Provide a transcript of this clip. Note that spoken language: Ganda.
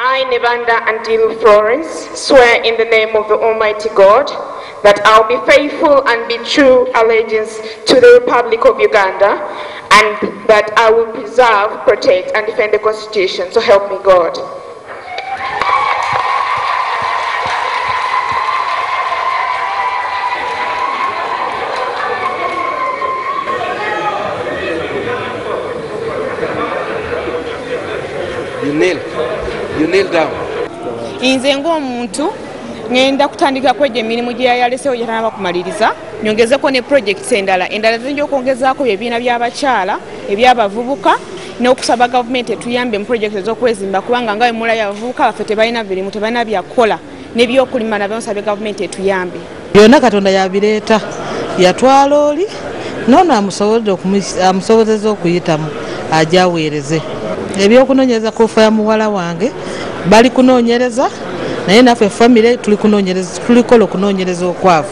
I, Nebanda Andil Florence, swear in the name of the Almighty God that I'll be faithful and be true allegiance to the Republic of Uganda, and that I will preserve, protect, and defend the Constitution. So help me God. You kneel down. Inze ng'omuntu ngenda kutandika kwejja emirimu gye yalesewo gye tanaba kumaliriza, nyongezeko ne projects endala zinja okwongezaako ebibiina by'abakyala eby'abavubuka n'okusaba gavumenti etuyambe mu projects ez'okwezimba, kubanga nga bemulabye abavubuka baffe tebalina birimu, tebalina byakola n'ebyokulima nabyo nsabye gavumenti etuyambe. Byonna Katonda yabireeta, yatwala oli nono amusobozeza okuyitamu ajaweereze. Ebyokunoonyereza kufa ya muwala wange bali kunoonyereza, naye naffe famire tuli kunoonyereza, tulikola okunoonyereza okwavu.